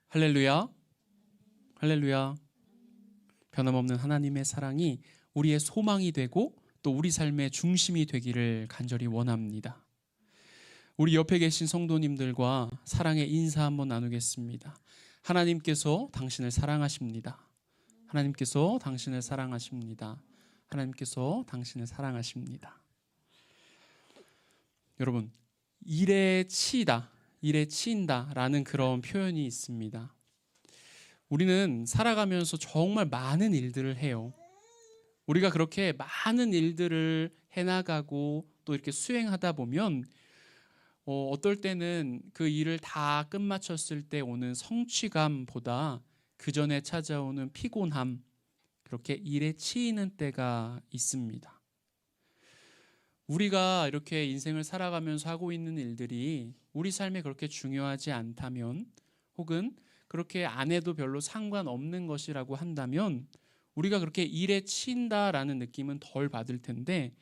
할렐루야, 할렐루야. 변함없는 하나님의 사랑이 우리의 소망이 되고 또 우리 삶의 중심이 되기를 간절히 원합니다. 우리 옆에 계신 성도님들과 사랑의 인사 한번 나누겠습니다. 하나님께서 당신을 사랑하십니다. 하나님께서 당신을 사랑하십니다. 하나님께서 당신을 사랑하십니다. 여러분, 일에 치이다, 일에 치인다라는 그런 표현이 있습니다. 우리는 살아가면서 정말 많은 일들을 해요. 우리가 그렇게 많은 일들을 해나가고 또 이렇게 수행하다 보면 어떨 때는 그 일을 다 끝마쳤을 때 오는 성취감보다 그 전에 찾아오는 피곤함, 그렇게 일에 치이는 때가 있습니다. 우리가 이렇게 인생을 살아가면서 하고 있는 일들이 우리 삶에 그렇게 중요하지 않다면, 혹은 그렇게 안 해도 별로 상관없는 것이라고 한다면 우리가 그렇게 일에 치인다라는 느낌은 덜 받을 텐데,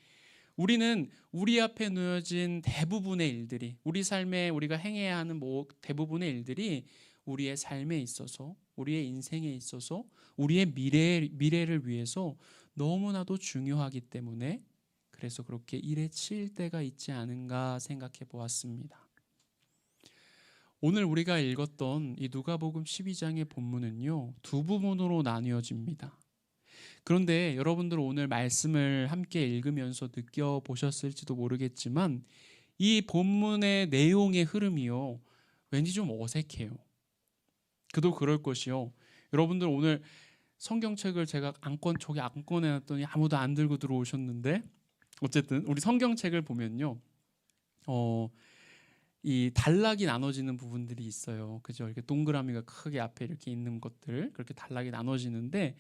우리는 우리 앞에 놓여진 대부분의 일들이, 우리 삶에 우리가 행해야 하는 대부분의 일들이 우리의 삶에 있어서, 우리의 인생에 있어서, 우리의 미래를 위해서 너무나도 중요하기 때문에 그래서 그렇게 일에 치일 때가 있지 않은가 생각해 보았습니다. 오늘 우리가 읽었던 이 누가복음 12장의 본문은요, 두 부분으로 나뉘어집니다. 그런데 여러분들 오늘 말씀을 함께 읽으면서 느껴보셨을지도 모르겠지만 이 본문의 내용의 흐름이요, 왠지 좀 어색해요. 그도 그럴 것이요. 여러분들 오늘 성경책을 제가 저기 안건에 놨더니 아무도 안 들고 들어오셨는데, 어쨌든 우리 성경책을 보면요, 이 단락이 나눠지는 부분들이 있어요. 그죠? 이렇게 동그라미가 크게 앞에 이렇게 있는 것들, 그렇게 단락이 나눠지는데,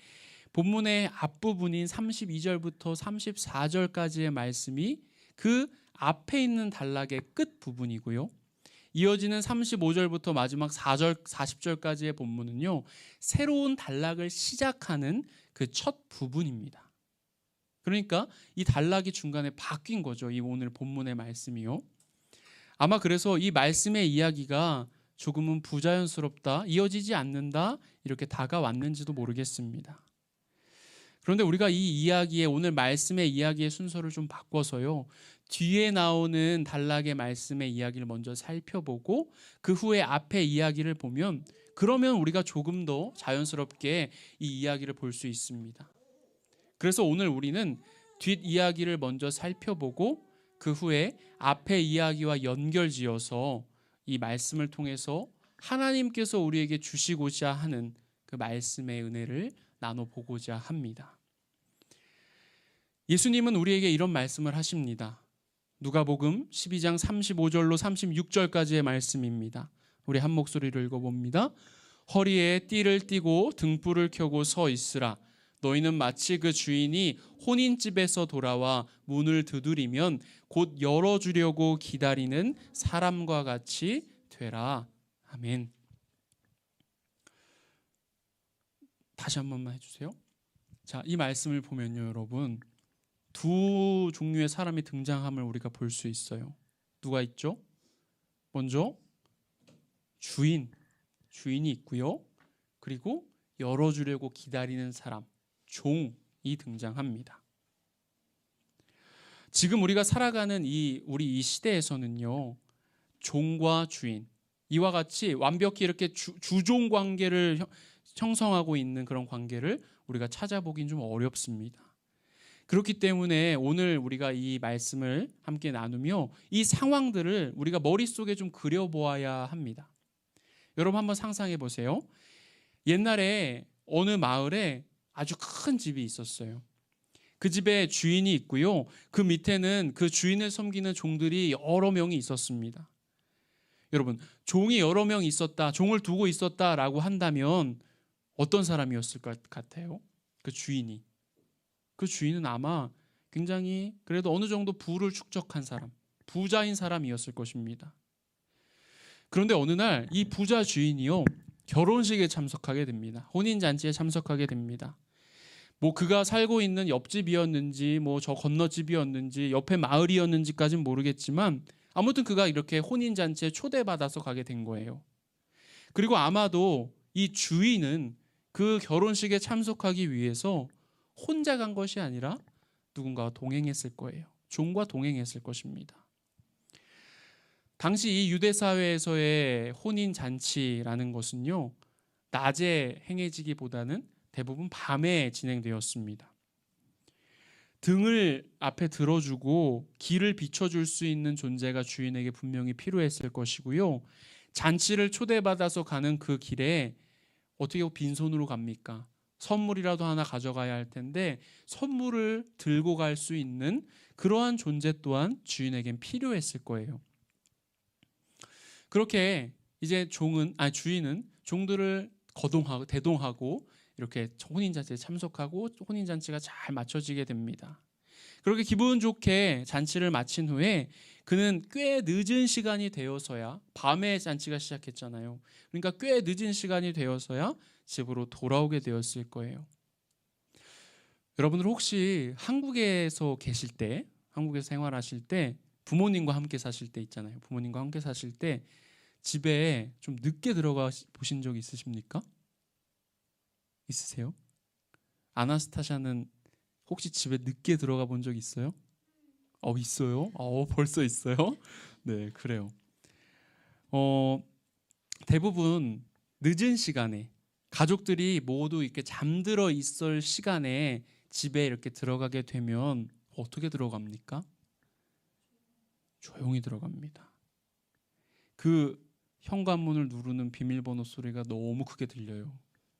본문의 앞부분인 32절부터 34절까지의 말씀이 그 앞에 있는 단락의 끝 부분이고요. 이어지는 35절부터 마지막 40절까지의 본문은요, 새로운 단락을 시작하는 그 첫 부분입니다. 그러니까 이 단락이 중간에 바뀐 거죠. 이 오늘 본문의 말씀이요. 아마 그래서 이 말씀의 이야기가 조금은 부자연스럽다, 이어지지 않는다, 이렇게 다가왔는지도 모르겠습니다. 그런데 우리가 이 이야기의, 오늘 말씀의 이야기의 순서를 좀 바꿔서요, 뒤에 나오는 단락의 말씀의 이야기를 먼저 살펴보고 그 후에 앞의 이야기를 보면, 그러면 우리가 조금 더 자연스럽게 이 이야기를 볼 수 있습니다. 그래서 오늘 우리는 뒷이야기를 먼저 살펴보고 그 후에 앞의 이야기와 연결지어서 이 말씀을 통해서 하나님께서 우리에게 주시고자 하는 그 말씀의 은혜를 나눠보고자 합니다. 예수님은 우리에게 이런 말씀을 하십니다. 누가복음 12장 35절로 36절까지의 말씀입니다. 우리 한 목소리로 읽어봅니다. 허리에 띠를 띠고 등불을 켜고 서 있으라. 너희는 마치 그 주인이 혼인집에서 돌아와 문을 두드리면 곧 열어주려고 기다리는 사람과 같이 되라. 아멘. 다시 한 번만 해주세요. 자, 이 말씀을 보면요, 여러분, 두 종류의 사람이 등장함을 우리가 볼 수 있어요. 누가 있죠? 먼저 주인이 있고요. 그리고 열어주려고 기다리는 사람, 종이 등장합니다. 지금 우리가 살아가는 우리 이 시대에서는요, 종과 주인, 이와 같이 완벽히 이렇게 주종 관계를 형성하고 있는 그런 관계를 우리가 찾아보긴 좀 어렵습니다. 그렇기 때문에 오늘 우리가 이 말씀을 함께 나누며 이 상황들을 우리가 머릿속에 좀 그려보아야 합니다. 여러분 한번 상상해 보세요. 옛날에 어느 마을에 아주 큰 집이 있었어요. 그 집에 주인이 있고요. 그 밑에는 그 주인을 섬기는 종들이 여러 명이 있었습니다. 여러분, 종이 여러 명 있었다, 종을 두고 있었다라고 한다면 어떤 사람이었을 것 같아요? 그 주인은 아마 굉장히 그래도 어느 정도 부를 축적한 사람, 부자인 사람이었을 것입니다. 그런데 어느 날 이 부자 주인이요, 결혼식에 참석하게 됩니다. 혼인잔치에 참석하게 됩니다. 뭐 그가 살고 있는 옆집이었는지 뭐 저 건너집이었는지 옆에 마을이었는지까지는 모르겠지만 아무튼 그가 이렇게 혼인잔치에 초대받아서 가게 된 거예요. 그리고 아마도 이 주인은 그 결혼식에 참석하기 위해서 혼자 간 것이 아니라 누군가와 동행했을 거예요. 종과 동행했을 것입니다. 당시 이 유대 사회에서의 혼인 잔치라는 것은요, 낮에 행해지기보다는 대부분 밤에 진행되었습니다. 등을 앞에 들어주고 길을 비춰줄 수 있는 존재가 주인에게 분명히 필요했을 것이고요. 잔치를 초대받아서 가는 그 길에 어떻게 빈손으로 갑니까? 선물이라도 하나 가져가야 할 텐데 선물을 들고 갈 수 있는 그러한 존재 또한 주인에겐 필요했을 거예요. 그렇게 이제 주인은 종들을 대동하고 이렇게 혼인잔치에 참석하고 혼인잔치가 잘 마쳐지게 됩니다. 그렇게 기분 좋게 잔치를 마친 후에 그는 꽤 늦은 시간이 되어서야, 밤에 잔치가 시작했잖아요. 그러니까 꽤 늦은 시간이 되어서야 집으로 돌아오게 되었을 거예요. 여러분들 혹시 한국에서 계실 때, 한국에서 생활하실 때, 부모님과 함께 사실 때 있잖아요. 부모님과 함께 사실 때 집에 좀 늦게 들어가 보신 적 있으십니까? 있으세요? 아나스타샤는 혹시 집에 늦게 들어가 본 적 있어요? 있어요? 벌써 있어요? 네, 그래요. 대부분 늦은 시간에 가족들이 모두 이렇게 잠들어 있을 시간에 집에 이렇게 들어가게 되면 어떻게 들어갑니까? 조용히 들어갑니다. 그 현관문을 누르는 비밀번호 소리가 너무 크게 들려요.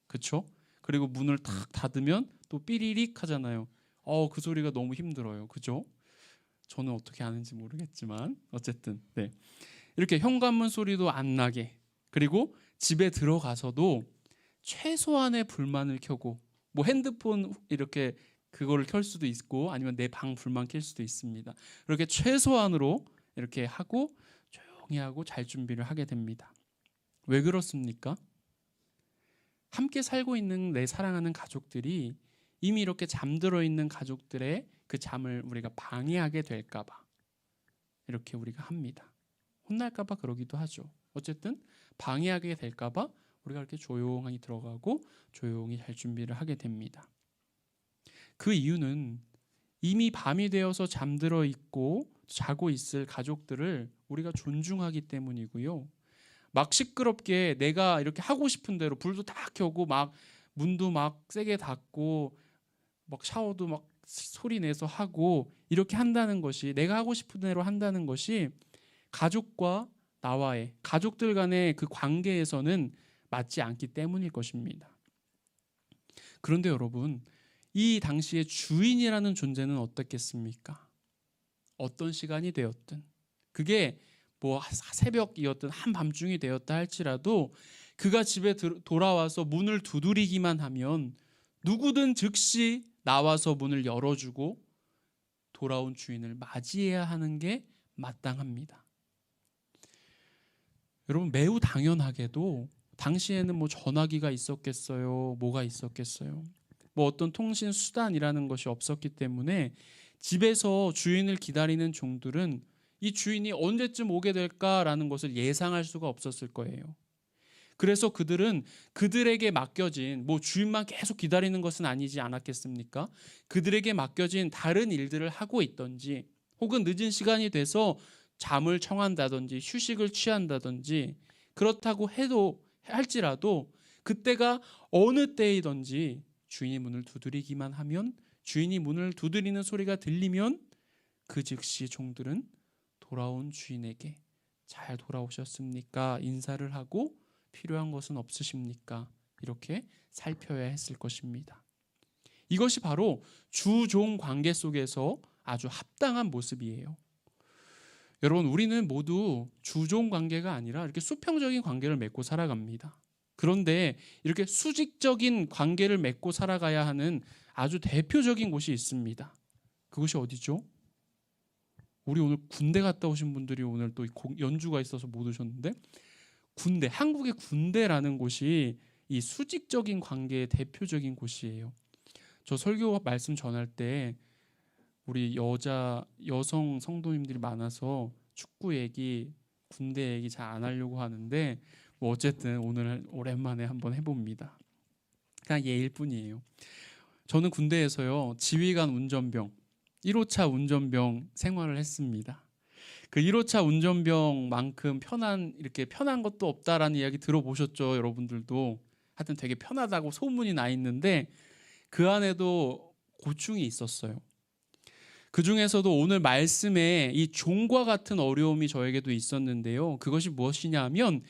그렇죠? 그리고 문을 탁 닫으면 또 삐리릭 하잖아요. 그 소리가 너무 힘들어요. 그죠? 저는 어떻게 아는지 모르겠지만 어쨌든 네. 이렇게 현관문 소리도 안 나게, 그리고 집에 들어가서도 최소한의 불만을 켜고, 뭐 핸드폰 이렇게 그거를 켤 수도 있고 아니면 내 방 불만 켤 수도 있습니다. 이렇게 최소한으로 이렇게 하고 조용히 하고 잘 준비를 하게 됩니다. 왜 그렇습니까? 함께 살고 있는 내 사랑하는 가족들이 이미 이렇게 잠들어 있는 가족들의 그 잠을 우리가 방해하게 될까 봐 이렇게 우리가 합니다. 혼날까 봐 그러기도 하죠. 어쨌든 방해하게 될까 봐 우리가 이렇게 조용히 들어가고 조용히 잘 준비를 하게 됩니다. 그 이유는 이미 밤이 되어서 잠들어 있고 자고 있을 가족들을 우리가 존중하기 때문이고요. 막 시끄럽게 내가 이렇게 하고 싶은 대로 불도 다 켜고 막 문도 막 세게 닫고 막 샤워도 막 소리 내서 하고 이렇게 한다는 것이, 내가 하고 싶은 대로 한다는 것이 가족과 나와의, 가족들 간의 그 관계에서는 맞지 않기 때문일 것입니다. 그런데 여러분, 이 당시에 주인이라는 존재는 어떻겠습니까? 어떤 시간이 되었든, 그게 뭐 새벽이었든 한밤중이 되었다 할지라도 그가 집에 돌아와서 문을 두드리기만 하면 누구든 즉시 나와서 문을 열어주고 돌아온 주인을 맞이해야 하는 게 마땅합니다. 여러분, 매우 당연하게도 당시에는 뭐 전화기가 있었겠어요? 뭐가 있었겠어요? 뭐 어떤 통신 수단이라는 것이 없었기 때문에 집에서 주인을 기다리는 종들은 이 주인이 언제쯤 오게 될까라는 것을 예상할 수가 없었을 거예요. 그래서 그들은 그들에게 맡겨진, 뭐 주인만 계속 기다리는 것은 아니지 않았겠습니까? 그들에게 맡겨진 다른 일들을 하고 있던지, 혹은 늦은 시간이 돼서 잠을 청한다든지 휴식을 취한다든지, 그렇다고 해도 할지라도 그때가 어느 때이든지 주인이 문을 두드리기만 하면, 주인이 문을 두드리는 소리가 들리면 그 즉시 종들은 돌아온 주인에게 잘 돌아오셨습니까? 인사를 하고 필요한 것은 없으십니까? 이렇게 살펴야 했을 것입니다. 이것이 바로 주종 관계 속에서 아주 합당한 모습이에요. 여러분, 우리는 모두 주종 관계가 아니라 이렇게 수평적인 관계를 맺고 살아갑니다. 그런데 이렇게 수직적인 관계를 맺고 살아가야 하는 아주 대표적인 곳이 있습니다. 그것이 어디죠? 우리 오늘 군대 갔다 오신 분들이 오늘 또 연주가 있어서 못 오셨는데, 군대, 한국의 군대라는 곳이 이 수직적인 관계의 대표적인 곳이에요. 저 설교 말씀 전할 때 우리 여성 성도님들이 많아서 축구 얘기, 군대 얘기 잘 안 하려고 하는데 뭐 어쨌든 오늘 오랜만에 한번 해봅니다. 그냥 예일 뿐이에요. 저는 군대에서요 지휘관 운전병 1호차 운전병 생활을 했습니다. 그 1호차 운전병만큼 이렇게 편한 것도 없다라는 이야기 들어보셨죠, 여러분들도. 하여튼 되게 편하다고 소문이 나 있는데 그 안에도 고충이 있었어요. 그 중에서도 오늘 말씀에 이 종과 같은 어려움이 저에게도 있었는데요. 그것이 무엇이냐 하면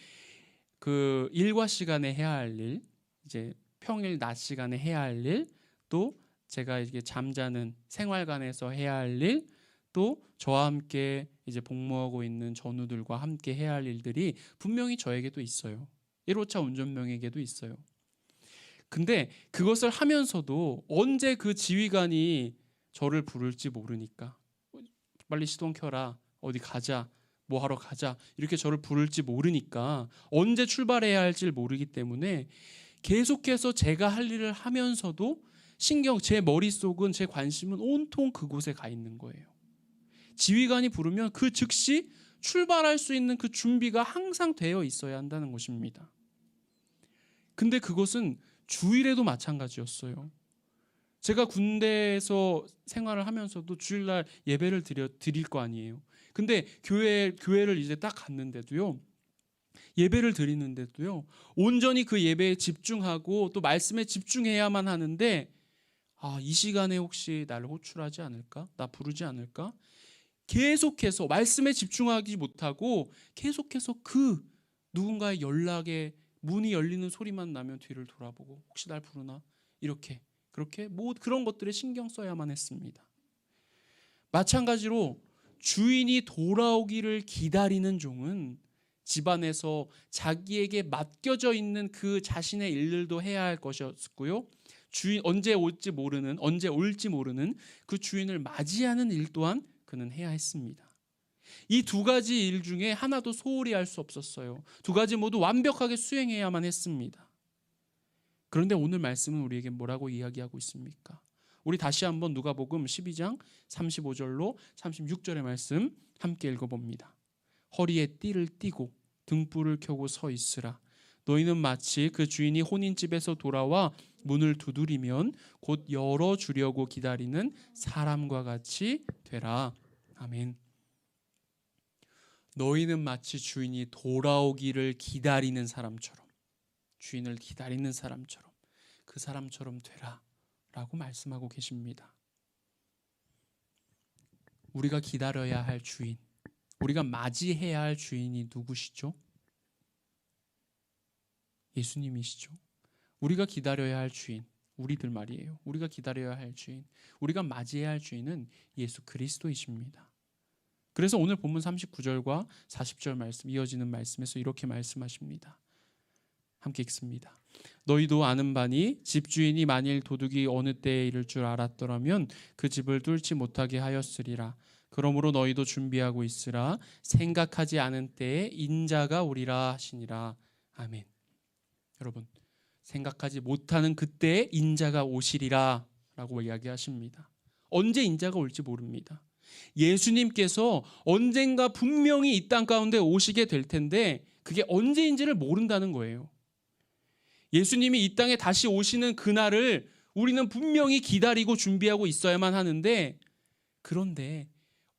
그 일과 시간에 해야 할 일, 이제 평일 낮 시간에 해야 할 일, 또 제가 이게 잠자는 생활관에서 해야 할 일, 또 저와 함께 이제 복무하고 있는 전우들과 함께 해야 할 일들이 분명히 저에게도 있어요. 1호차 운전병에게도 있어요. 근데 그것을 하면서도 언제 그 지휘관이 저를 부를지 모르니까 빨리 시동 켜라, 어디 가자, 뭐 하러 가자 이렇게 저를 부를지 모르니까 언제 출발해야 할지 모르기 때문에 계속해서 제가 할 일을 하면서도 제 머릿속은, 제 관심은 온통 그곳에 가 있는 거예요. 지휘관이 부르면 그 즉시 출발할 수 있는 그 준비가 항상 되어 있어야 한다는 것입니다. 근데 그것은 주일에도 마찬가지였어요. 제가 군대에서 생활을 하면서도 주일날 예배를 드릴 거 아니에요. 근데 교회를 이제 딱 갔는데도요, 예배를 드리는데도요, 온전히 그 예배에 집중하고 또 말씀에 집중해야만 하는데, 이 시간에 혹시 나를 호출하지 않을까? 나 부르지 않을까? 계속해서 말씀에 집중하지 못하고 계속해서 그 누군가의 연락에 문이 열리는 소리만 나면 뒤를 돌아보고 혹시 날 부르나? 그렇게 그런 것들에 신경 써야만 했습니다. 마찬가지로 주인이 돌아오기를 기다리는 종은 집안에서 자기에게 맡겨져 있는 그 자신의 일들도 해야 할 것이었고요. 언제 올지 모르는 그 주인을 맞이하는 일 또한 그는 해야 했습니다. 이 두 가지 일 중에 하나도 소홀히 할 수 없었어요. 두 가지 모두 완벽하게 수행해야만 했습니다. 그런데 오늘 말씀은 우리에게 뭐라고 이야기하고 있습니까? 우리 다시 한번 누가복음 12장 35절로 36절의 말씀 함께 읽어봅니다. 허리에 띠를 띠고 등불을 켜고 서 있으라. 너희는 마치 그 주인이 혼인집에서 돌아와 문을 두드리면 곧 열어주려고 기다리는 사람과 같이 되라. 아멘. 너희는 마치 주인이 돌아오기를 기다리는 사람처럼, 주인을 기다리는 사람처럼, 그 사람처럼 되라 라고 말씀하고 계십니다. 우리가 기다려야 할 주인, 우리가 맞이해야 할 주인이 누구시죠? 예수님이시죠. 우리가 기다려야 할 주인, 우리들 말이에요. 우리가 기다려야 할 주인, 우리가 맞이해야 할 주인은 예수 그리스도이십니다. 그래서 오늘 본문 39절과 40절 말씀, 이어지는 말씀에서 이렇게 말씀하십니다. 함께 읽습니다. 너희도 아는 바니 집주인이 만일 도둑이 어느 때에 이를 줄 알았더라면 그 집을 뚫지 못하게 하였으리라. 그러므로 너희도 준비하고 있으라. 생각하지 않은 때에 인자가 오리라 하시니라. 아멘. 여러분, 생각하지 못하는 그때에 인자가 오시리라 라고 이야기하십니다. 언제 인자가 올지 모릅니다. 예수님께서 언젠가 분명히 이 땅 가운데 오시게 될 텐데 그게 언제인지를 모른다는 거예요. 예수님이 이 땅에 다시 오시는 그날을 우리는 분명히 기다리고 준비하고 있어야만 하는데, 그런데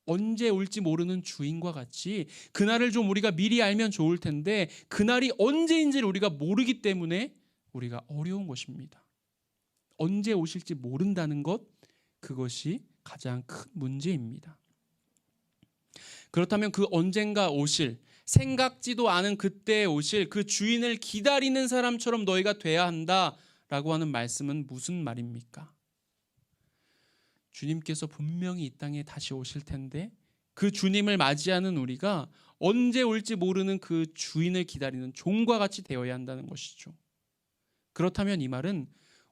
언제 올지 모르는 주인과 같이 그날을 좀 우리가 미리 알면 좋을 텐데 그날이 언제인지를 우리가 모르기 때문에 우리가 어려운 것입니다. 언제 오실지 모른다는 것, 그것이 가장 큰 문제입니다. 그렇다면 그 언젠가 오실, 생각지도 않은 그때에 오실 그 주인을 기다리는 사람처럼 너희가 돼야 한다라고 하는 말씀은 무슨 말입니까? 주님께서 분명히 이 땅에 다시 오실 텐데 그 주님을 맞이하는 우리가 언제 올지 모르는 그 주인을 기다리는 종과 같이 되어야 한다는 것이죠. 그렇다면 이 말은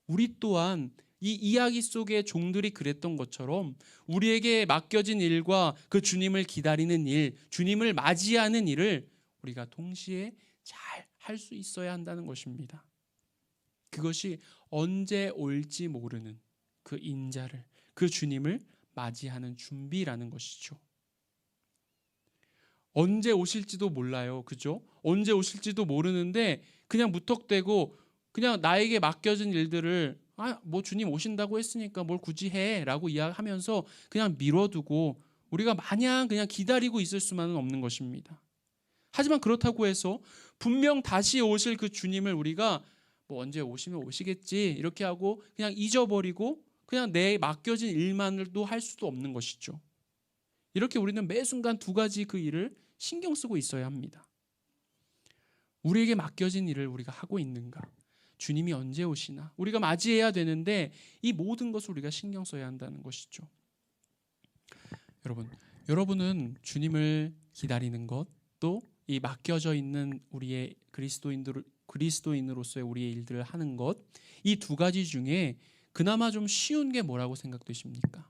우리 또한 이 이야기 속의 종들이 그랬던 것처럼 우리에게 맡겨진 일과 그 주님을 기다리는 일, 주님을 맞이하는 일을 우리가 동시에 잘 할 수 있어야 한다는 것입니다. 그것이 언제 올지 모르는 그 인자를, 그 주님을 맞이하는 준비라는 것이죠. 언제 오실지도 몰라요. 그죠? 언제 오실지도 모르는데 그냥 무턱대고 그냥 나에게 맡겨진 일들을 뭐 주님 오신다고 했으니까 뭘 굳이 해라고 이야기하면서 그냥 미뤄두고 우리가 마냥 그냥 기다리고 있을 수만은 없는 것입니다. 하지만 그렇다고 해서 분명 다시 오실 그 주님을 우리가 뭐 언제 오시면 오시겠지 이렇게 하고 그냥 잊어버리고 그냥 내 맡겨진 일만을도 할 수도 없는 것이죠. 이렇게 우리는 매 순간 두 가지 그 일을 신경 쓰고 있어야 합니다. 우리에게 맡겨진 일을 우리가 하고 있는가? 주님이 언제 오시나? 우리가 맞이해야 되는데 이 모든 것을 우리가 신경 써야 한다는 것이죠. 여러분은 주님을 기다리는 것, 또 이 맡겨져 있는 우리의 그리스도인으로서의 우리의 일들을 하는 것, 이 두 가지 중에 그나마 좀 쉬운 게 뭐라고 생각되십니까?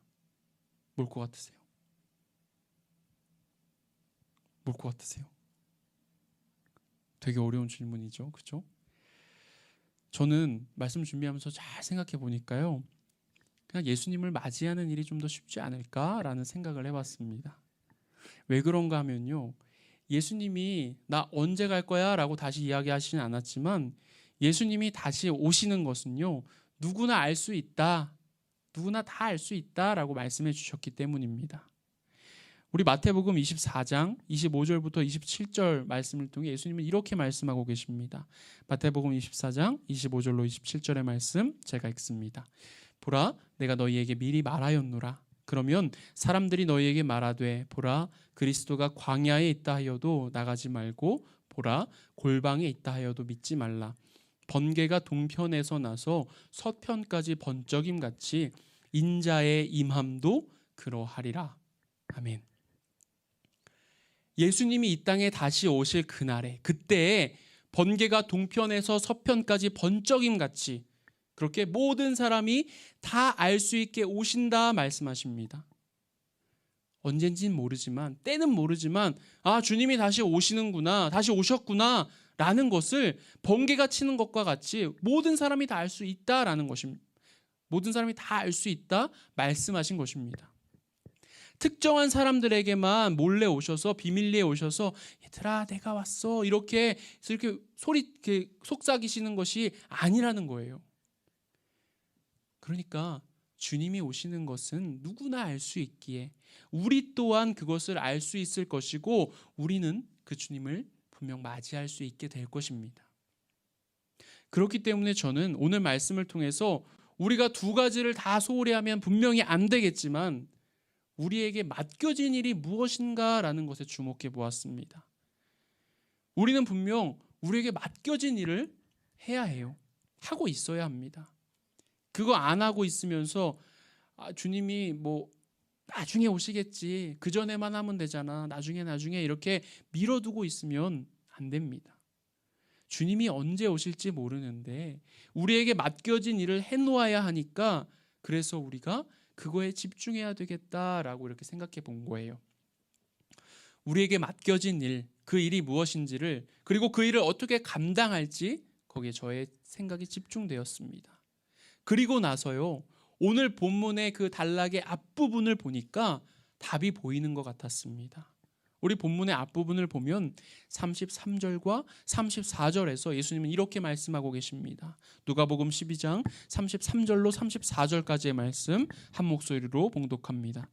뭘 것 같으세요? 뭘 것 같으세요? 되게 어려운 질문이죠. 그렇죠? 저는 말씀 준비하면서 잘 생각해 보니까요. 그냥 예수님을 맞이하는 일이 좀 더 쉽지 않을까라는 생각을 해봤습니다. 왜 그런가 하면요. 예수님이 나 언제 갈 거야? 라고 다시 이야기하시진 않았지만 예수님이 다시 오시는 것은요. 누구나 알 수 있다. 누구나 다 알 수 있다라고 말씀해 주셨기 때문입니다. 우리 마태복음 24장 25절부터 27절 말씀을 통해 예수님은 이렇게 말씀하고 계십니다. 마태복음 24장 25절로 27절의 말씀 제가 읽습니다. 보라, 내가 너희에게 미리 말하였노라. 그러면 사람들이 너희에게 말하되 보라, 그리스도가 광야에 있다 하여도 나가지 말고 보라, 골방에 있다 하여도 믿지 말라. 번개가 동편에서 나서 서편까지 번쩍임 같이 인자의 임함도 그러하리라. 아멘. 예수님이 이 땅에 다시 오실 그날에, 그때에 번개가 동편에서 서편까지 번쩍임 같이 그렇게 모든 사람이 다 알 수 있게 오신다 말씀하십니다. 언젠진 모르지만, 때는 모르지만 주님이 다시 오시는구나, 다시 오셨구나 라는 것을 번개가 치는 것과 같이 모든 사람이 다 알 수 있다라는 것입니다. 모든 사람이 다 알 수 있다 말씀하신 것입니다. 특정한 사람들에게만 몰래 오셔서 비밀리에 오셔서 얘들아 내가 왔어 이렇게 속삭이시는 것이 아니라는 거예요. 그러니까 주님이 오시는 것은 누구나 알 수 있기에 우리 또한 그것을 알 수 있을 것이고 우리는 그 주님을 분명 맞이할 수 있게 될 것입니다. 그렇기 때문에 저는 오늘 말씀을 통해서 우리가 두 가지를 다 소홀히 하면 분명히 안 되겠지만 우리에게 맡겨진 일이 무엇인가라는 것에 주목해 보았습니다. 우리는 분명 우리에게 맡겨진 일을 해야 해요. 하고 있어야 합니다. 그거 안 하고 있으면서 주님이 뭐 나중에 오시겠지, 그 전에만 하면 되잖아, 나중에 이렇게 밀어두고 있으면 안 됩니다. 주님이 언제 오실지 모르는데 우리에게 맡겨진 일을 해놓아야 하니까 그래서 우리가 그거에 집중해야 되겠다라고 이렇게 생각해 본 거예요. 우리에게 맡겨진 일, 그 일이 무엇인지를, 그리고 그 일을 어떻게 감당할지 거기에 저의 생각이 집중되었습니다. 그리고 나서요, 오늘 본문의 그 단락의 앞부분을 보니까 답이 보이는 것 같았습니다. 우리 본문의 앞부분을 보면 33절과 34절에서 예수님은 이렇게 말씀하고 계십니다. 누가복음 12장 33절로 34절까지의 말씀 한 목소리로 봉독합니다.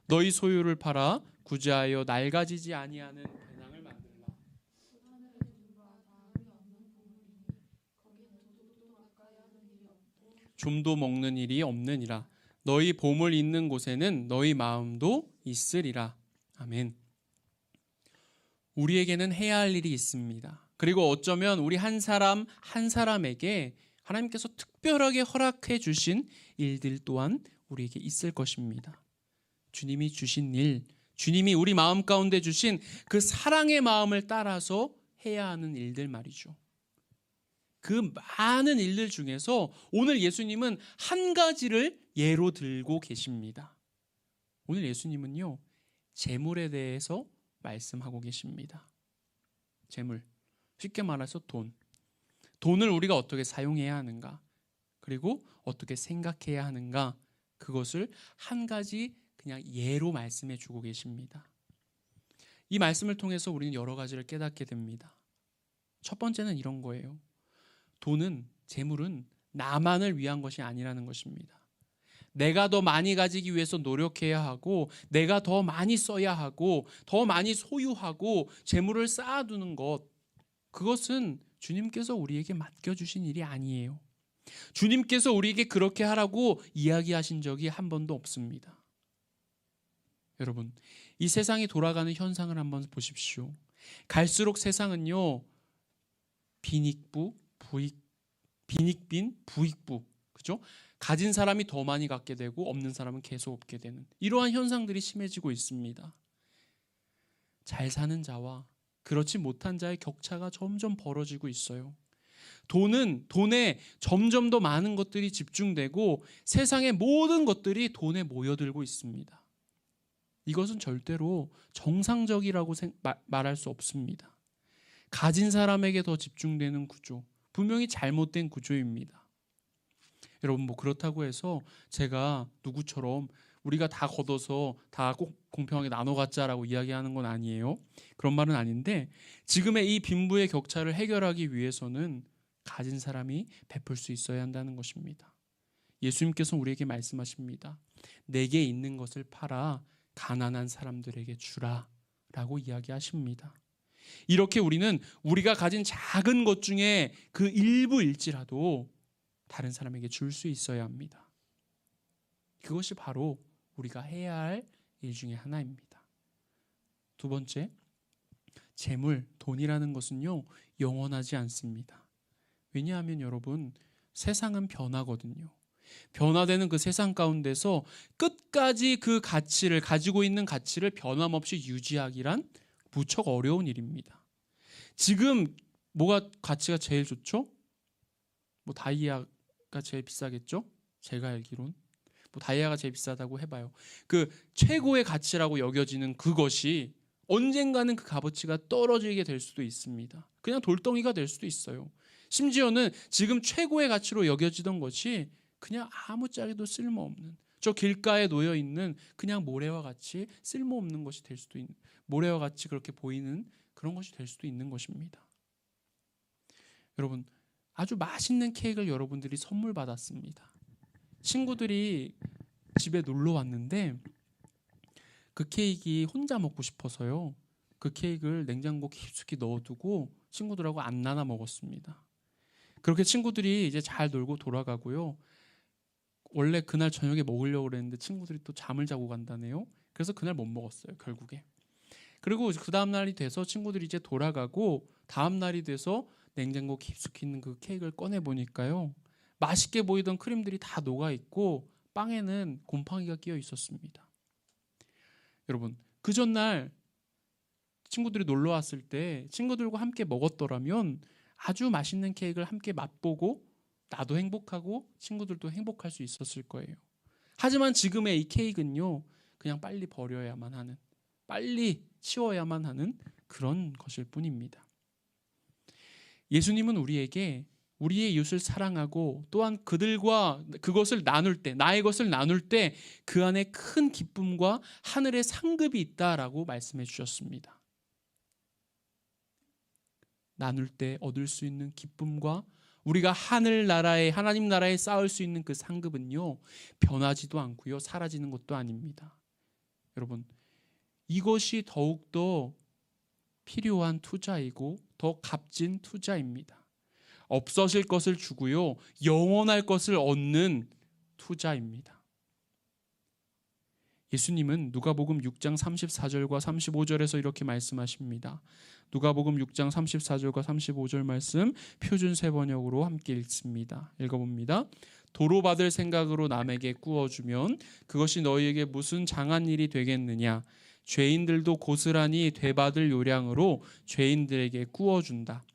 너희 소유를 팔아 구제하여 낡아지지 아니하는 배낭을 만들라. 좀도 먹는 일이 없느니라. 너희 보물 있는 곳에는 너희 마음도 있으리라. 아멘. 우리에게는 해야 할 일이 있습니다. 그리고 어쩌면 우리 한 사람 한 사람에게 하나님께서 특별하게 허락해 주신 일들 또한 우리에게 있을 것입니다. 주님이 주신 일, 주님이 우리 마음 가운데 주신 그 사랑의 마음을 따라서 해야 하는 일들 말이죠. 그 많은 일들 중에서 오늘 예수님은 한 가지를 예로 들고 계십니다. 오늘 예수님은요, 재물에 대해서 말씀하고 계십니다. 재물, 쉽게 말해서 돈. 돈을 우리가 어떻게 사용해야 하는가, 그리고 어떻게 생각해야 하는가, 그것을 한 가지 그냥 예로 말씀해 주고 계십니다. 이 말씀을 통해서 우리는 여러 가지를 깨닫게 됩니다. 첫 번째는 이런 거예요. 돈은, 재물은 나만을 위한 것이 아니라는 것입니다. 내가 더 많이 가지기 위해서 노력해야 하고, 내가 더 많이 써야 하고, 더 많이 소유하고 재물을 쌓아두는 것, 그것은 주님께서 우리에게 맡겨주신 일이 아니에요. 주님께서 우리에게 그렇게 하라고 이야기하신 적이 한 번도 없습니다. 여러분, 이 세상이 돌아가는 현상을 한번 보십시오. 갈수록 세상은요, 빈익부, 빈익빈, 부익부, 그죠? 가진 사람이 더 많이 갖게 되고 없는 사람은 계속 없게 되는 이러한 현상들이 심해지고 있습니다. 잘 사는 자와 그렇지 못한 자의 격차가 점점 벌어지고 있어요. 돈에 점점 더 많은 것들이 집중되고 세상의 모든 것들이 돈에 모여들고 있습니다. 이것은 절대로 정상적이라고 말할 수 없습니다. 가진 사람에게 더 집중되는 구조, 분명히 잘못된 구조입니다. 여러분, 그렇다고 해서 제가 누구처럼 우리가 다 걷어서 다 꼭 공평하게 나눠 갖자라고 이야기하는 건 아니에요. 그런 말은 아닌데, 지금의 이 빈부의 격차를 해결하기 위해서는 가진 사람이 베풀 수 있어야 한다는 것입니다. 예수님께서 우리에게 말씀하십니다. 내게 있는 것을 팔아 가난한 사람들에게 주라 라고 이야기하십니다. 이렇게 우리는 우리가 가진 작은 것 중에 그 일부일지라도 다른 사람에게 줄 수 있어야 합니다. 그것이 바로 우리가 해야 할 일 중에 하나입니다. 두 번째, 재물, 돈이라는 것은요, 영원하지 않습니다. 왜냐하면 여러분, 세상은 변하거든요. 변화되는 그 세상 가운데서 끝까지 그 가치를, 가지고 있는 가치를 변함없이 유지하기란 무척 어려운 일입니다. 지금 뭐가 가치가 제일 좋죠? 다이아가 제일 비싸겠죠? 제가 알기론. 다이아가 제일 비싸다고 해봐요. 그 최고의 가치라고 여겨지는 그것이 언젠가는 그 값어치가 떨어지게 될 수도 있습니다. 그냥 돌덩이가 될 수도 있어요. 심지어는 지금 최고의 가치로 여겨지던 것이 그냥 아무짝에도 쓸모없는, 저 길가에 놓여 있는 그냥 모래와 같이 쓸모없는 것이 될 수도 있는, 모래와 같이 그렇게 보이는 그런 것이 될 수도 있는 것입니다. 여러분, 아주 맛있는 케이크를 여러분들이 선물 받았습니다. 친구들이 집에 놀러 왔는데 그 케이크 혼자 먹고 싶어서요, 그 케이크를 냉장고 깊숙이 넣어두고 친구들하고 안 나눠 먹었습니다. 그렇게 친구들이 이제 잘 놀고 돌아가고요, 원래 그날 저녁에 먹으려고 그랬는데 친구들이 또 잠을 자고 간다네요. 그래서 그날 못 먹었어요, 결국에. 그리고 그 다음 날이 돼서 친구들이 이제 돌아가고 다음 날이 돼서 냉장고 깊숙이 있는 그 케이크를 꺼내 보니까요, 맛있게 보이던 크림들이 다 녹아 있고 빵에는 곰팡이가 끼어 있었습니다. 여러분, 그 전날 친구들이 놀러 왔을 때 친구들과 함께 먹었더라면 아주 맛있는 케이크를 함께 맛보고 나도 행복하고 친구들도 행복할 수 있었을 거예요. 하지만 지금의 이 케이크는요, 그냥 빨리 버려야만 하는, 빨리 치워야만 하는 그런 것일 뿐입니다. 예수님은 우리에게 우리의 이웃을 사랑하고 또한 그들과 그것을 나눌 때, 나의 것을 나눌 때 그 안에 큰 기쁨과 하늘의 상급이 있다라고 말씀해 주셨습니다. 나눌 때 얻을 수 있는 기쁨과 우리가 하나님 나라에 쌓을 수 있는 그 상급은요, 변하지도 않고요, 사라지는 것도 아닙니다. 여러분, 이것이 더욱더 필요한 투자이고 더 값진 투자입니다. 없어질 것을 주고요, 영원할 것을 얻는 투자입니다. 예수님은 누가복음 6장 34절과 35절에서 이렇게 말씀하십니다. 누가복음 6장 34절과 35절 말씀 표준 세번역으로 함께 읽습니다. 읽어봅니다. 도로 받을 생각으로 남에게 꾸어주면 그것이 너희에게 무슨 장한 일이 되겠느냐. 죄인들도 고스란히 되받을 요량으로 죄인들에게 꾸어준다.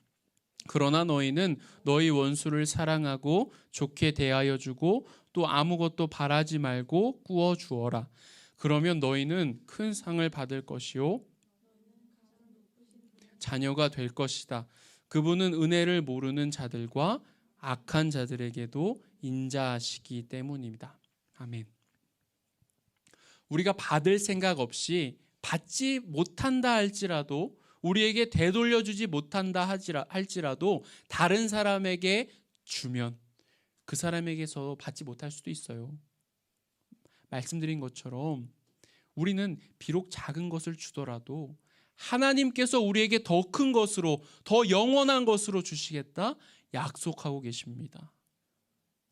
그러나 너희는 너희 원수를 사랑하고 좋게 대하여 주고 또 아무것도 바라지 말고 꾸어 주어라. 그러면 너희는 큰 상을 받을 것이요 자녀가 될 것이다. 그분은 은혜를 모르는 자들과 악한 자들에게도 인자하시기 때문입니다. 아멘. 우리가 받을 생각 없이 받지 못한다 할지라도, 우리에게 되돌려주지 못한다 할지라도 다른 사람에게 주면 그 사람에게서 받지 못할 수도 있어요. 말씀드린 것처럼 우리는 비록 작은 것을 주더라도 하나님께서 우리에게 더 큰 것으로, 더 영원한 것으로 주시겠다 약속하고 계십니다.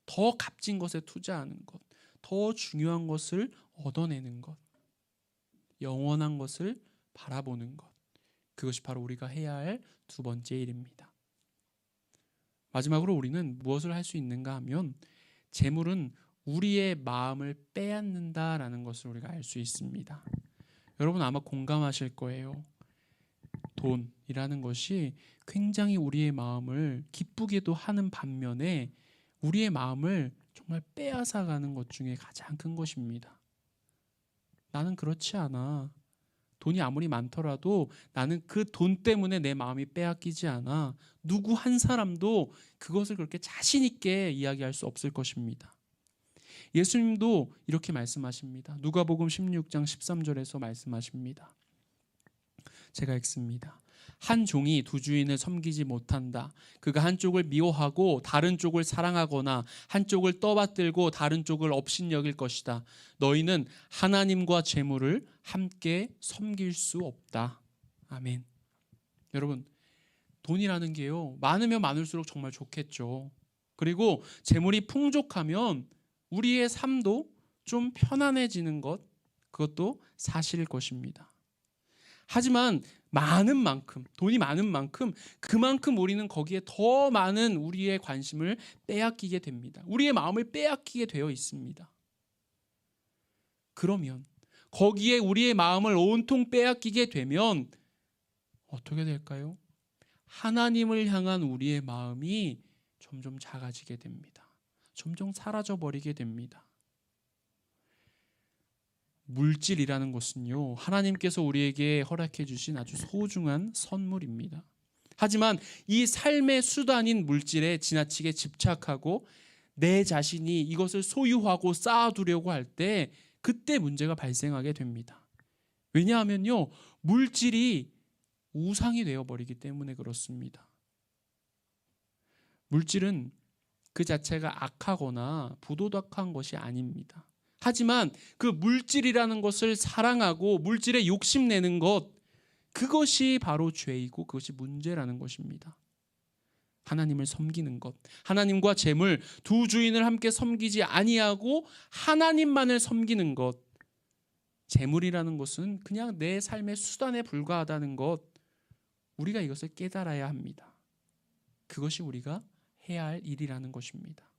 더 값진 것에 투자하는 것, 더 중요한 것을 얻어내는 것, 영원한 것을 바라보는 것, 그것이 바로 우리가 해야 할 두 번째 일입니다. 마지막으로 우리는 무엇을 할 수 있는가 하면, 재물은 우리의 마음을 빼앗는다라는 것을 우리가 알 수 있습니다. 여러분 아마 공감하실 거예요. 돈이라는 것이 굉장히 우리의 마음을 기쁘게도 하는 반면에 우리의 마음을 정말 빼앗아가는 것 중에 가장 큰 것입니다. 나는 그렇지 않아. 돈이 아무리 많더라도 나는 그 돈 때문에 내 마음이 빼앗기지 않아. 누구 한 사람도 그것을 그렇게 자신 있게 이야기할 수 없을 것입니다. 예수님도 이렇게 말씀하십니다. 누가복음 16장 13절에서 말씀하십니다. 제가 읽습니다. 한 종이 두 주인을 섬기지 못한다. 그가 한쪽을 미워하고 다른 쪽을 사랑하거나 한쪽을 떠받들고 다른 쪽을 업신여길 것이다. 너희는 하나님과 재물을 함께 섬길 수 없다. 아멘. 여러분, 돈이라는 게요, 많으면 많을수록 정말 좋겠죠. 그리고 재물이 풍족하면 우리의 삶도 좀 편안해지는 것, 그것도 사실일 것입니다. 하지만 많은 만큼, 돈이 많은 만큼 그만큼 우리는 거기에 더 많은 우리의 관심을 빼앗기게 됩니다. 우리의 마음을 빼앗기게 되어 있습니다. 그러면 거기에 우리의 마음을 온통 빼앗기게 되면 어떻게 될까요? 하나님을 향한 우리의 마음이 점점 작아지게 됩니다. 점점 사라져 버리게 됩니다. 물질이라는 것은요, 하나님께서 우리에게 허락해 주신 아주 소중한 선물입니다. 하지만 이 삶의 수단인 물질에 지나치게 집착하고 내 자신이 이것을 소유하고 쌓아두려고 할 때 그때 문제가 발생하게 됩니다. 왜냐하면요, 물질이 우상이 되어버리기 때문에 그렇습니다. 물질은 그 자체가 악하거나 부도덕한 것이 아닙니다. 하지만 그 물질이라는 것을 사랑하고 물질에 욕심내는 것, 그것이 바로 죄이고 그것이 문제라는 것입니다. 하나님을 섬기는 것, 하나님과 재물 두 주인을 함께 섬기지 아니하고 하나님만을 섬기는 것, 재물이라는 것은 그냥 내 삶의 수단에 불과하다는 것, 우리가 이것을 깨달아야 합니다. 그것이 우리가 해야 할 일이라는 것입니다.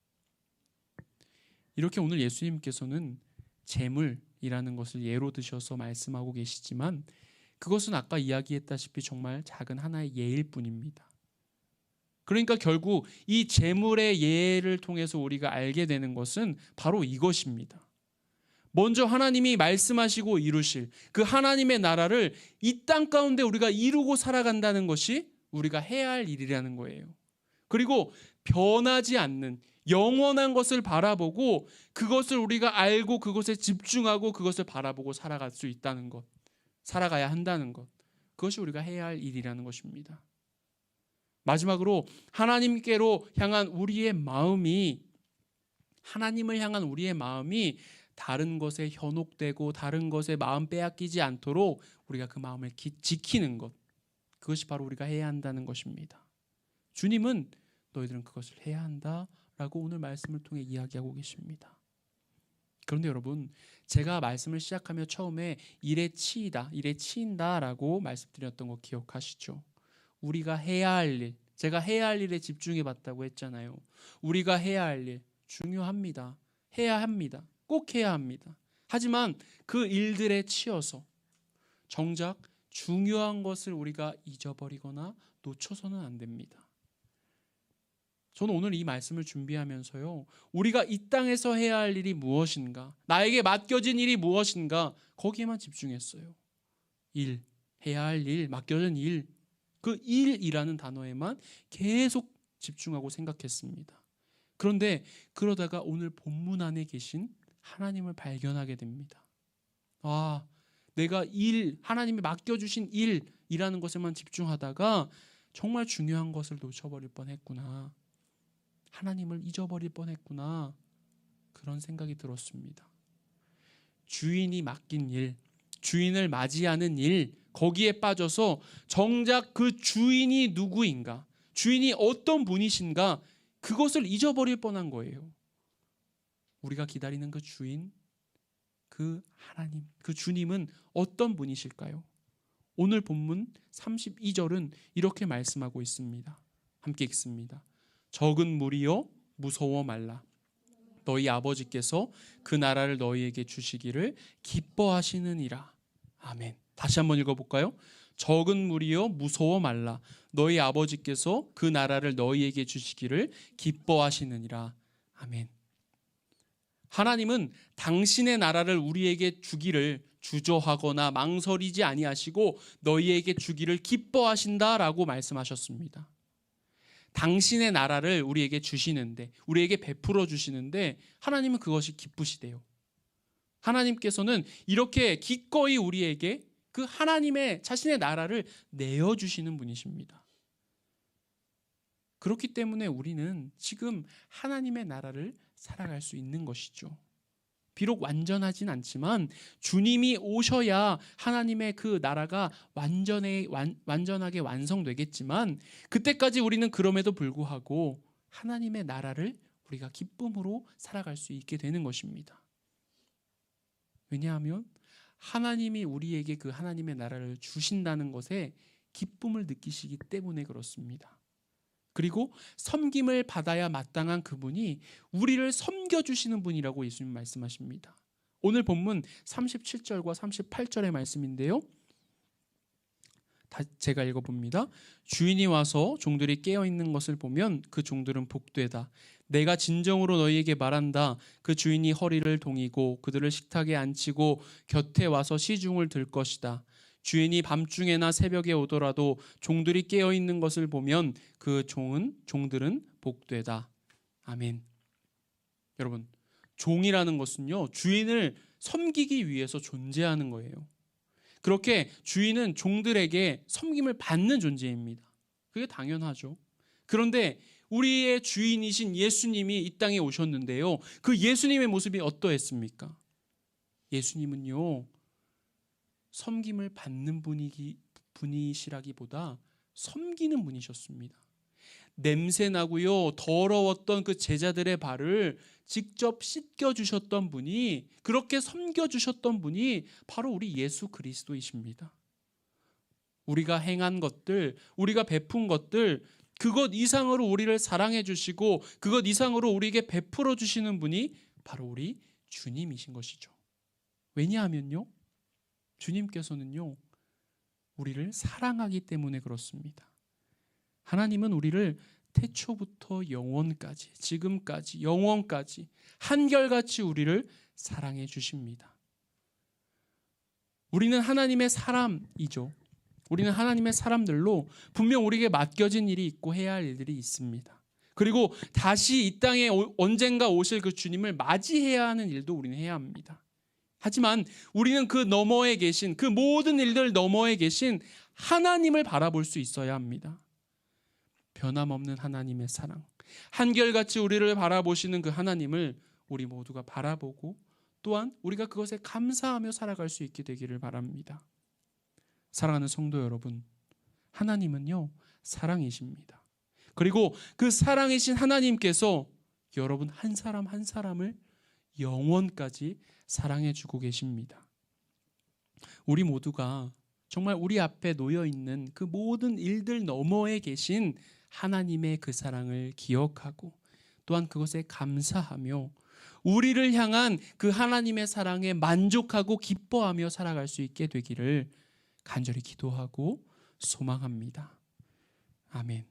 이렇게 오늘 예수님께서는 재물이라는 것을 예로 드셔서 말씀하고 계시지만 그것은 아까 이야기했다시피 정말 작은 하나의 예일 뿐입니다. 그러니까 결국 이 재물의 예를 통해서 우리가 알게 되는 것은 바로 이것입니다. 먼저 하나님이 말씀하시고 이루실 그 하나님의 나라를 이 땅 가운데 우리가 이루고 살아간다는 것이 우리가 해야 할 일이라는 거예요. 그리고 변하지 않는 영원한 것을 바라보고 그것을 우리가 알고 그것에 집중하고 그것을 바라보고 살아갈 수 있다는 것, 살아가야 한다는 것, 그것이 우리가 해야 할 일이라는 것입니다. 마지막으로 하나님께로 향한 우리의 마음이, 하나님을 향한 우리의 마음이 다른 것에 현혹되고 다른 것에 마음 빼앗기지 않도록 우리가 그 마음을 지키는 것, 그것이 바로 우리가 해야 한다는 것입니다. 주님은 너희들은 그것을 해야 한다라고 오늘 말씀을 통해 이야기하고 계십니다. 그런데 여러분, 제가 말씀을 시작하며 처음에 일에 치이다, 일에 치인다라고 말씀드렸던 거 기억하시죠? 우리가 해야 할 일, 제가 해야 할 일에 집중해 봤다고 했잖아요. 우리가 해야 할 일 중요합니다. 해야 합니다. 꼭 해야 합니다. 하지만 그 일들에 치여서 정작 중요한 것을 우리가 잊어버리거나 놓쳐서는 안 됩니다. 저는 오늘 이 말씀을 준비하면서요, 우리가 이 땅에서 해야 할 일이 무엇인가, 나에게 맡겨진 일이 무엇인가, 거기에만 집중했어요. 일, 해야 할 일, 맡겨진 일, 그 일이라는 단어에만 계속 집중하고 생각했습니다. 그런데 그러다가 오늘 본문 안에 계신 하나님을 발견하게 됩니다. 아, 내가 하나님이 맡겨주신 일이라는 것에만 집중하다가 정말 중요한 것을 놓쳐버릴 뻔했구나. 하나님을 잊어버릴 뻔했구나. 그런 생각이 들었습니다. 주인이 맡긴 일, 주인을 맞이하는 일, 거기에 빠져서 정작 그 주인이 누구인가, 주인이 어떤 분이신가, 그것을 잊어버릴 뻔한 거예요. 우리가 기다리는 그 주인, 그 하나님, 그 주님은 어떤 분이실까요? 오늘 본문 32절은 이렇게 말씀하고 있습니다. 함께 읽습니다. 적은 무리여 무서워 말라. 너희 아버지께서 그 나라를 너희에게 주시기를 기뻐하시느니라. 아멘. 다시 한번 읽어볼까요? 적은 무리여 무서워 말라. 너희 아버지께서 그 나라를 너희에게 주시기를 기뻐하시느니라. 아멘. 하나님은 당신의 나라를 우리에게 주기를 주저하거나 망설이지 아니하시고 너희에게 주기를 기뻐하신다라고 말씀하셨습니다. 당신의 나라를 우리에게 주시는데, 우리에게 베풀어 주시는데 하나님은 그것이 기쁘시대요. 하나님께서는 이렇게 기꺼이 우리에게 그 하나님의 자신의 나라를 내어주시는 분이십니다. 그렇기 때문에 우리는 지금 하나님의 나라를 살아갈 수 있는 것이죠. 비록 완전하진 않지만 주님이 오셔야 하나님의 그 나라가 완전하게 완성되겠지만, 그때까지 우리는 그럼에도 불구하고 하나님의 나라를 우리가 기쁨으로 살아갈 수 있게 되는 것입니다. 왜냐하면 하나님이 우리에게 그 하나님의 나라를 주신다는 것에 기쁨을 느끼시기 때문에 그렇습니다. 그리고 섬김을 받아야 마땅한 그분이 우리를 섬겨주시는 분이라고 예수님 말씀하십니다. 오늘 본문 37절과 38절의 말씀인데요, 제가 읽어봅니다. 주인이 와서 종들이 깨어있는 것을 보면 그 종들은 복되다. 내가 진정으로 너희에게 말한다. 그 주인이 허리를 동이고 그들을 식탁에 앉히고 곁에 와서 시중을 들 것이다. 주인이 밤중에나 새벽에 오더라도 종들이 깨어있는 것을 보면 그 종들은 복되다. 아멘. 여러분, 종이라는 것은요, 주인을 섬기기 위해서 존재하는 거예요. 그렇게 주인은 종들에게 섬김을 받는 존재입니다. 그게 당연하죠. 그런데 우리의 주인이신 예수님이 이 땅에 오셨는데요, 그 예수님의 모습이 어떠했습니까? 예수님은요, 섬김을 받는 분이시라기보다 섬기는 분이셨습니다. 냄새나고요, 더러웠던 그 제자들의 발을 직접 씻겨주셨던 분이, 그렇게 섬겨주셨던 분이 바로 우리 예수 그리스도이십니다. 우리가 행한 것들, 우리가 베푼 것들, 그것 이상으로 우리를 사랑해 주시고 그것 이상으로 우리에게 베풀어 주시는 분이 바로 우리 주님이신 것이죠. 왜냐하면요, 주님께서는요, 우리를 사랑하기 때문에 그렇습니다. 하나님은 우리를 태초부터 영원까지, 지금까지, 영원까지 한결같이 우리를 사랑해 주십니다. 우리는 하나님의 사람이죠. 우리는 하나님의 사람들로 분명 우리에게 맡겨진 일이 있고 해야 할 일들이 있습니다. 그리고 다시 이 땅에 언젠가 오실 그 주님을 맞이해야 하는 일도 우리는 해야 합니다. 하지만 우리는 그 너머에 계신, 그 모든 일들 너머에 계신 하나님을 바라볼 수 있어야 합니다. 변함없는 하나님의 사랑, 한결같이 우리를 바라보시는 그 하나님을 우리 모두가 바라보고 또한 우리가 그것에 감사하며 살아갈 수 있게 되기를 바랍니다. 사랑하는 성도 여러분, 하나님은요, 사랑이십니다. 그리고 그 사랑이신 하나님께서 여러분 한 사람 한 사람을 영원까지 사랑해 주고 계십니다. 우리 모두가 정말 우리 앞에 놓여 있는 그 모든 일들 너머에 계신 하나님의 그 사랑을 기억하고 또한 그것에 감사하며 우리를 향한 그 하나님의 사랑에 만족하고 기뻐하며 살아갈 수 있게 되기를 간절히 기도하고 소망합니다. 아멘.